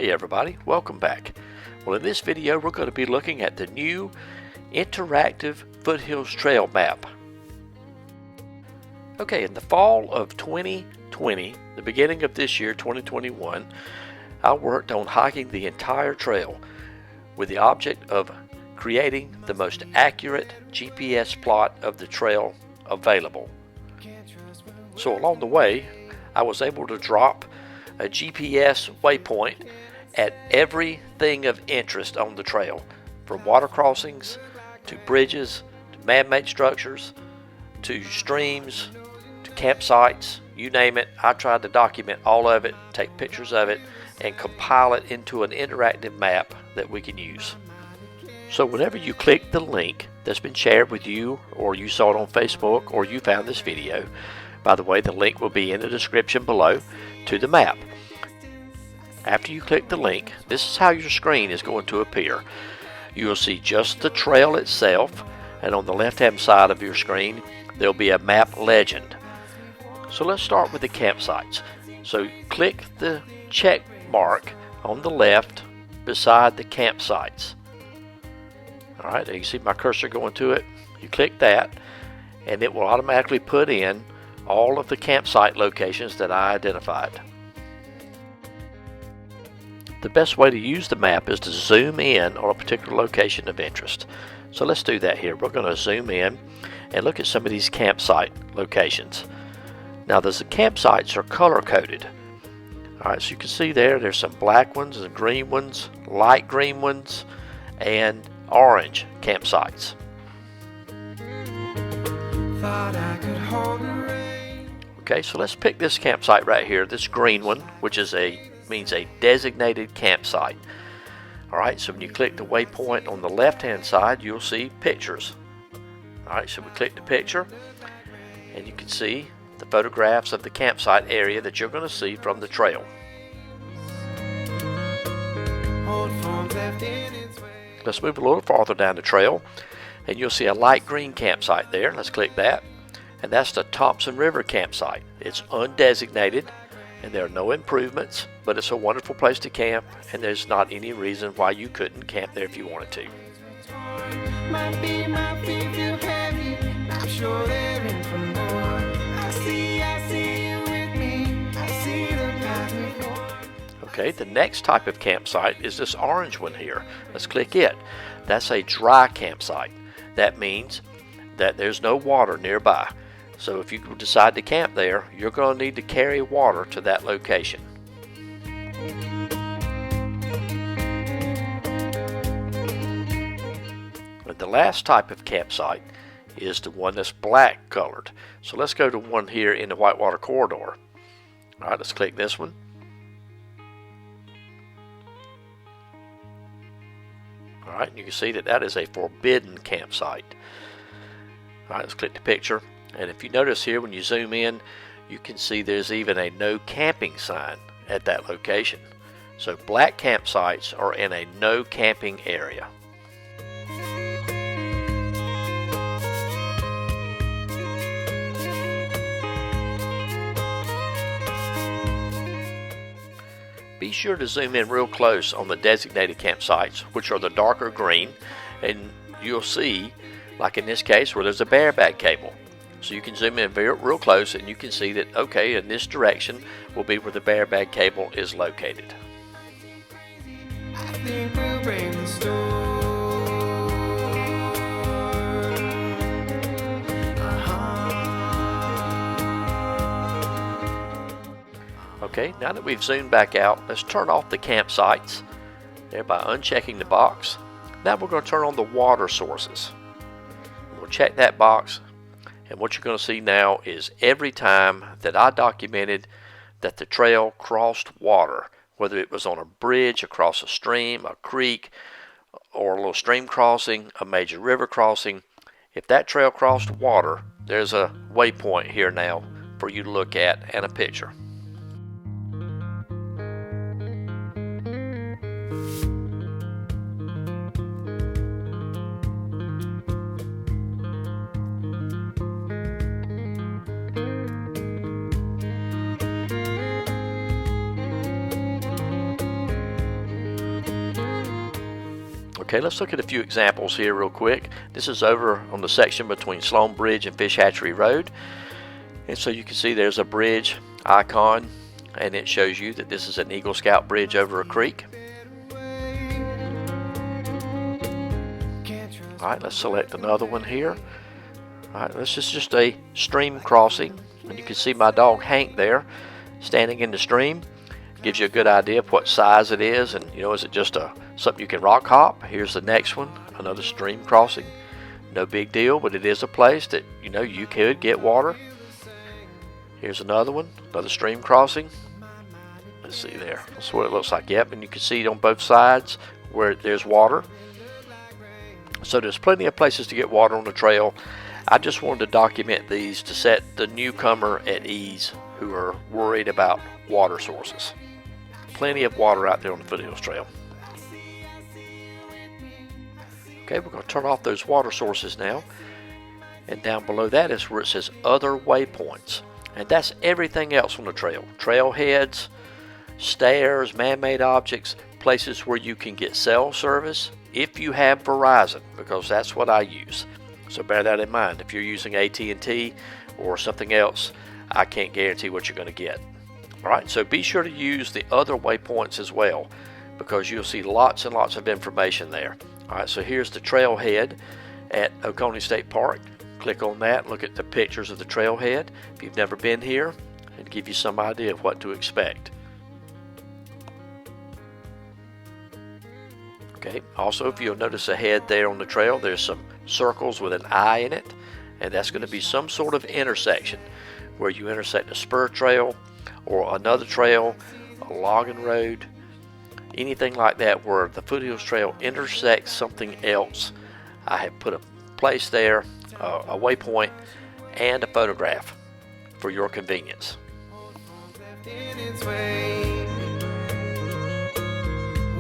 Hey everybody, welcome back. Well, in this video we're going to be looking at the new interactive Foothills Trail map. Okay, in the fall of 2020, the beginning of this year, 2021, I worked on hiking the entire trail with the object of creating the most accurate GPS plot of the trail available. So along the way, I was able to drop a GPS waypoint at everything of interest on the trail, from water crossings to bridges to man-made structures to streams to campsites, you name it. I tried to document all of it, take pictures of it, and compile it into an interactive map that we can use. So whenever you click the link that's been shared with you, or you saw it on Facebook, or you found this video, by the way, the link will be in the description below to the map. After you click the link, this is how your screen is going to appear. You will see just the trail itself, and on the left hand side of your screen there will be a map legend. So let's start with the campsites. So click the check mark on the left beside the campsites. Alright, you see my cursor going to it. You click that and it will automatically put in all of the campsite locations that I identified. The best way to use the map is to zoom in on a particular location of interest. So let's do that here. We're going to zoom in and look at some of these campsite locations. Now the campsites are color coded. Alright, so you can see there's some black ones and green ones, light green ones, and orange campsites. Okay, so let's pick this campsite right here, this green one, which means a designated campsite. Alright, so when you click the waypoint on the left hand side, you'll see pictures. Alright, so we click the picture and you can see the photographs of the campsite area that you're going to see from the trail. Let's move a little farther down the trail and you'll see a light green campsite there. Let's click that. And that's the Thompson River campsite. It's undesignated and there are no improvements, but it's a wonderful place to camp and there's not any reason why you couldn't camp there if you wanted to. Okay, the next type of campsite is this orange one here. Let's click it. That's a dry campsite. That means that there's no water nearby. So if you decide to camp there, you're going to need to carry water to that location. But the last type of campsite is the one that's black colored. So let's go to one here in the Whitewater Corridor. Alright, let's click this one. Alright, you can see that is a forbidden campsite. Alright, let's click the picture. And if you notice here, when you zoom in, you can see there's even a no camping sign at that location. So black campsites are in a no camping area. Be sure to zoom in real close on the designated campsites, which are the darker green, and you'll see, like in this case, where there's a bareback cable. So you can zoom in real close and you can see that, okay, in this direction will be where the bareback cable is located. I think we'll bring the storm. Okay, now that we've zoomed back out, let's turn off the campsites there by unchecking the box. Now we're going to turn on the water sources. We'll check that box. And what you're going to see now is every time that I documented that the trail crossed water, whether it was on a bridge across a stream, a creek, or a little stream crossing, a major river crossing, if that trail crossed water, there's a waypoint here now for you to look at and a picture. Okay, let's look at a few examples here real quick. This is over on the section between Sloan Bridge and Fish Hatchery Road. And so you can see there's a bridge icon, and it shows you that this is an Eagle Scout bridge over a creek. All right, let's select another one here. All right, this is just a stream crossing, and you can see my dog Hank there standing in the stream. Gives you a good idea of what size it is, and is it just something you can rock hop? Here's the next one, another stream crossing. No big deal, but it is a place that you could get water. Here's another one, another stream crossing. Let's see there. That's what it looks like. Yep, and you can see on both sides where there's water. So there's plenty of places to get water on the trail. I just wanted to document these to set the newcomer at ease who are worried about water sources. Plenty of water out there on the Foothills Trail. Okay, we're going to turn off those water sources now. And down below that is where it says Other Waypoints. And that's everything else on the trail. Trailheads, stairs, man-made objects, places where you can get cell service if you have Verizon, because that's what I use. So bear that in mind. If you're using AT&T or something else, I can't guarantee what you're going to get. All right, so be sure to use the other waypoints as well, because you'll see lots and lots of information there. All right, so here's the trailhead at Oconee State Park. Click on that, look at the pictures of the trailhead if you've never been here, and give you some idea of what to expect. Okay, also if you'll notice ahead there on the trail, there's some circles with an eye in it, and that's going to be some sort of intersection where you intersect a spur trail or another trail, a logging road, anything like that where the Foothills Trail intersects something else. I have put a place there, a waypoint, and a photograph for your convenience.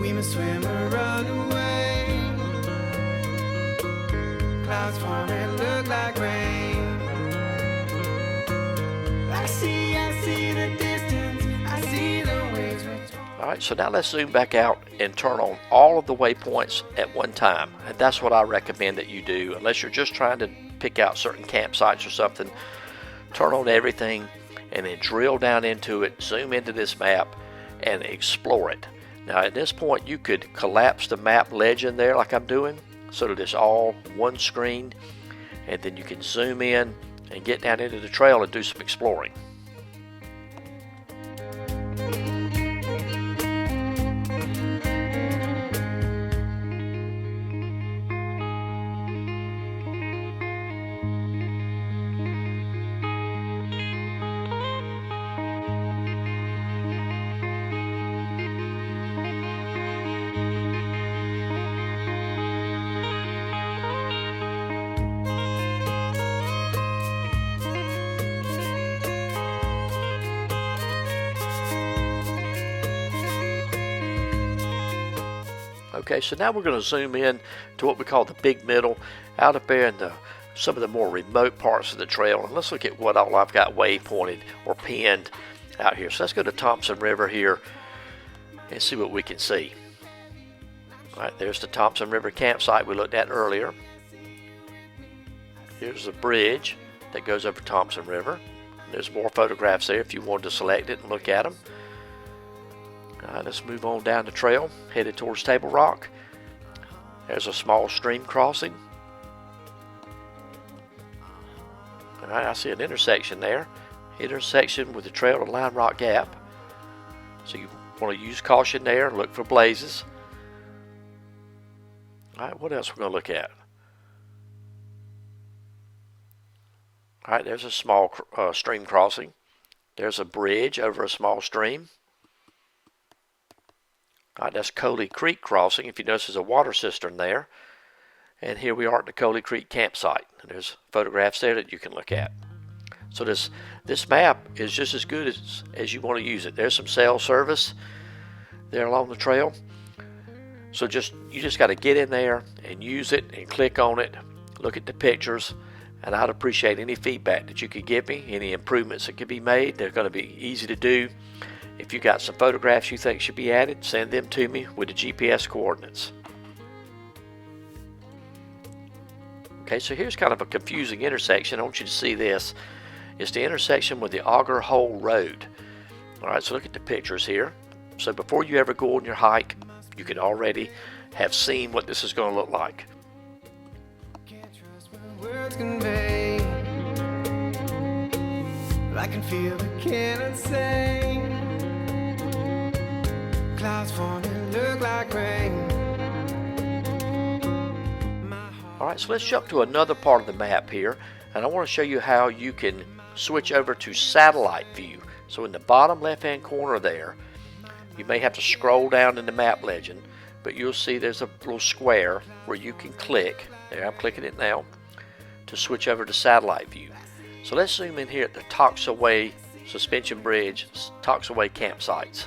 We must swim or run away. Clouds form and look like rain. I see the distance. I see the waves. All right, so now let's zoom back out and turn on all of the waypoints at one time. And that's what I recommend that you do, unless you're just trying to pick out certain campsites or something. Turn on everything and then drill down into it, zoom into this map, and explore it. Now at this point you could collapse the map legend there like I'm doing so that it's all one screen, and then you can zoom in and get down into the trail and do some exploring. Okay, so now we're going to zoom in to what we call the big middle, out up there in some of the more remote parts of the trail. And let's look at what all I've got waypointed or pinned out here. So let's go to Thompson River here and see what we can see. All right, there's the Thompson River campsite we looked at earlier. Here's the bridge that goes over Thompson River. There's more photographs there if you wanted to select it and look at them. All right, let's move on down the trail, headed towards Table Rock. There's a small stream crossing. All right, I see an intersection there. Intersection with the trail and Lime Rock Gap. So you want to use caution there, look for blazes. All right, what else we're going to look at? All right, there's a small stream crossing. There's a bridge over a small stream. All right, that's Coley Creek crossing. If you notice, there's a water cistern there. And here we are at the Coley Creek campsite. And there's photographs there that you can look at. So this map is just as good as you want to use it. There's some cell service there along the trail. So you just got to get in there and use it and click on it. Look at the pictures. And I'd appreciate any feedback that you could give me, any improvements that could be made. They're going to be easy to do. If you got some photographs you think should be added, send them to me with the GPS coordinates. Okay, so here's kind of a confusing intersection. I want you to see this. It's the intersection with the Auger Hole Road. All right, so look at the pictures here. So before you ever go on your hike, you can already have seen what this is going to look like. Can't trust what words convey. I can feel but cannot say. Clouds forming look like rain. All right, so let's jump to another part of the map here, and I want to show you how you can switch over to satellite view. So in the bottom left-hand corner there, you may have to scroll down in the map legend, but you'll see there's a little square where you can click. There, I'm clicking it now to switch over to satellite view. So let's zoom in here at the Toxaway Suspension Bridge, Toxaway campsites,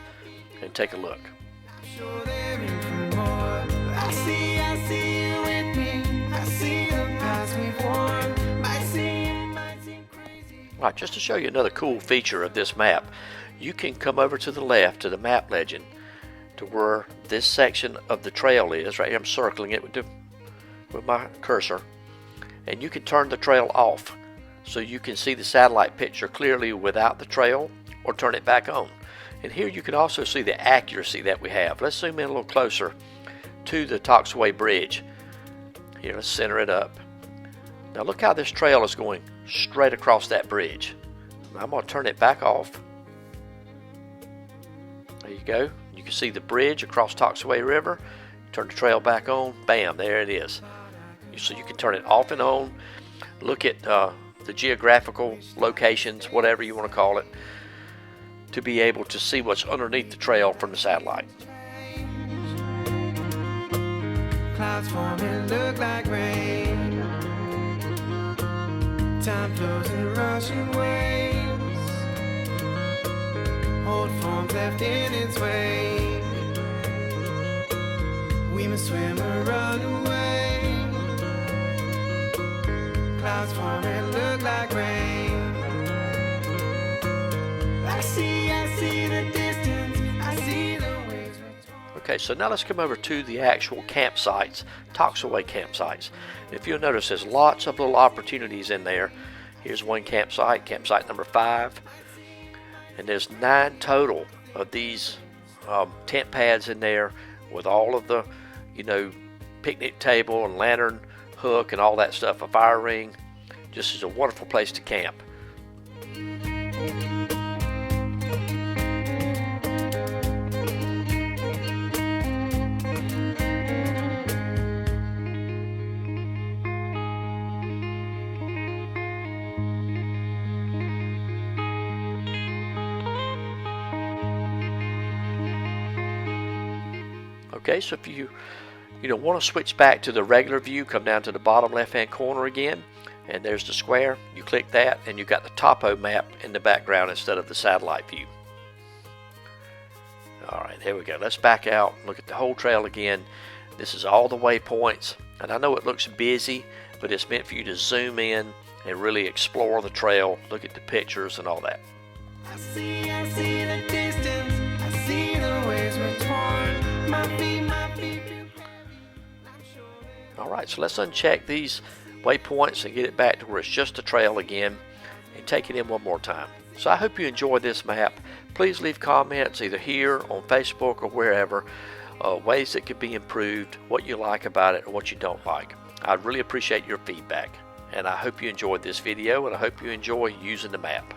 and take a look. Sure they're in for more. I see you with me. I see the paths we've worn. Might seem crazy. All right, just to show you another cool feature of this map, you can come over to the left to the map legend to where this section of the trail is. Right here, I'm circling it with my cursor, and you can turn the trail off so you can see the satellite picture clearly without the trail, or turn it back on. And here you can also see the accuracy that we have. Let's zoom in a little closer to the Toxaway Bridge. Here, let's center it up. Now look how this trail is going straight across that bridge. I'm going to turn it back off. There you go. You can see the bridge across Toxaway River. Turn the trail back on. Bam, there it is. So you can turn it off and on. Look at the geographical locations, whatever you want to call it, to be able to see what's underneath the trail from the satellite. Clouds forming look like rain. Time flows in rushing waves. Old forms left in its wake. We must swim or run away. Clouds forming look like rain. I see the distance. I see the waves. Okay, so now let's come over to the actual campsites, Toxaway campsites. If you'll notice, there's lots of little opportunities in there. Here's one campsite, campsite number 5. And there's 9 total of these tent pads in there with all of the, picnic table and lantern hook and all that stuff, a fire ring. Just is a wonderful place to camp. Okay, so if you want to switch back to the regular view, come down to the bottom left hand corner again, and there's the square. You click that and you got the topo map in the background instead of the satellite view. Alright, here we go. Let's back out and look at the whole trail again. This is all the waypoints, and I know it looks busy, but it's meant for you to zoom in and really explore the trail, look at the pictures and all that. I see the distance. I see the waves were torn. My feet. Alright, so let's uncheck these waypoints and get it back to where it's just a trail again and take it in one more time. So I hope you enjoyed this map. Please leave comments either here on Facebook or wherever, ways that could be improved, what you like about it or what you don't like. I'd really appreciate your feedback. And I hope you enjoyed this video, and I hope you enjoy using the map.